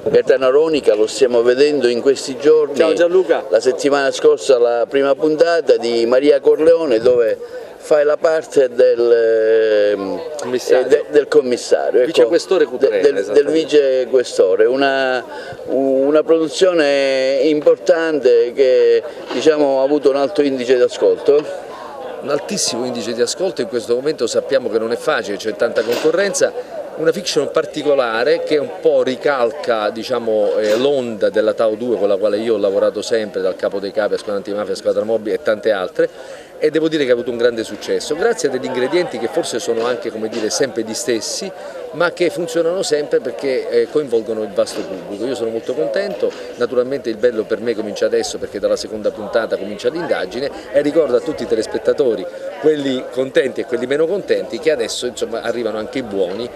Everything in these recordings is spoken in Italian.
Gaetano Aronica lo stiamo vedendo in questi giorni. Ciao Gianluca. La settimana scorsa la prima puntata di Maria Corleone, dove fai la parte del commissario, ecco, vicequestore Cutrella, del vicequestore, una produzione importante che, diciamo, ha avuto un alto indice di ascolto. Un altissimo indice di ascolto, in questo momento sappiamo che non è facile, c'è tanta concorrenza. Una fiction particolare che un po' ricalca, diciamo, l'onda della Tau 2 con la quale io ho lavorato sempre, dal Capo dei Capi a Squadra Antimafia, a Squadra Mobile e tante altre, e devo dire che ha avuto un grande successo, grazie a degli ingredienti che forse sono anche, come dire, sempre gli stessi, ma che funzionano sempre perché coinvolgono il vasto pubblico. Io sono molto contento, naturalmente il bello per me comincia adesso perché dalla seconda puntata comincia l'indagine, e ricordo a tutti i telespettatori, quelli contenti e quelli meno contenti, che adesso insomma arrivano anche i buoni,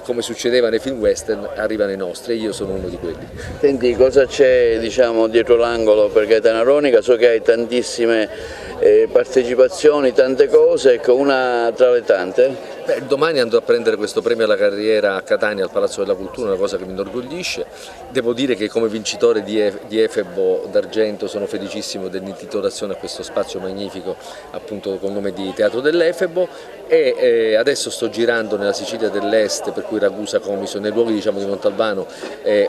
come succedeva nei film western arrivano i nostri, e io sono uno di quelli. Senti, cosa c'è, diciamo, dietro l'angolo per Gaetano Aronica? So che hai tantissime partecipazioni, tante cose, ecco, una tra le tante. Beh, domani andrò a prendere questo premio alla carriera a Catania al Palazzo della Cultura, una cosa che mi inorgoglisce. Devo dire che come vincitore di Efebo d'Argento sono felicissimo dell'intitolazione a questo spazio magnifico, appunto col nome di Teatro dell'Efebo, e adesso sto girando nella Sicilia dell'Est, per cui Ragusa, Comiso, nei luoghi, diciamo, di Montalbano,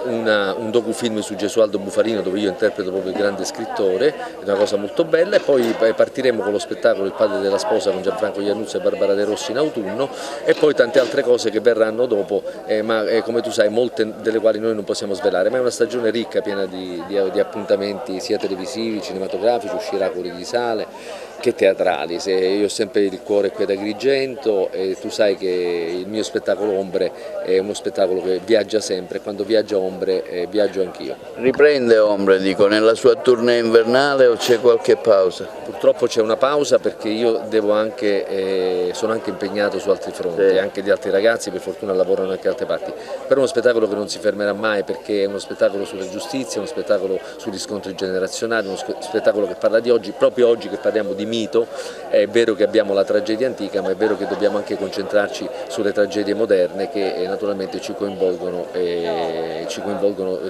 un docufilm su Gesualdo Bufarino, dove io interpreto proprio il grande scrittore, è una cosa molto bella, e poi partiremo con lo spettacolo Il padre della sposa con Gianfranco Iannuzzo e Barbara De Rossi in autunno, e poi tante altre cose che verranno dopo, ma come tu sai molte delle quali noi non possiamo svelare, ma è una stagione ricca, piena di appuntamenti sia televisivi, cinematografici, uscirà Cuori di Sale, che teatrali. Io ho sempre il cuore qui ad Agrigento, e tu sai che il mio spettacolo Ombre è uno spettacolo che viaggia sempre, e quando viaggia Ombre viaggio anch'io. Riprende Ombre, dico, nella sua tournée invernale o c'è qualche pausa? Purtroppo c'è una pausa perché io devo anche, sono anche impegnato su altri fronti, sì. Anche di altri ragazzi per fortuna lavorano anche da altre parti, però è uno spettacolo che non si fermerà mai, perché è uno spettacolo sulla giustizia, uno spettacolo sugli scontri generazionali, uno spettacolo che parla di oggi, proprio oggi che parliamo di mito. È vero che abbiamo la tragedia antica, ma è vero che dobbiamo anche concentrarci sulle tragedie moderne che naturalmente ci coinvolgono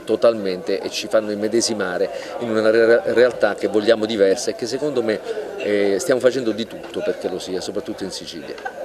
totalmente e ci fanno immedesimare in una realtà che vogliamo diversa e che secondo me stiamo facendo di tutto perché lo sia, soprattutto in Sicilia.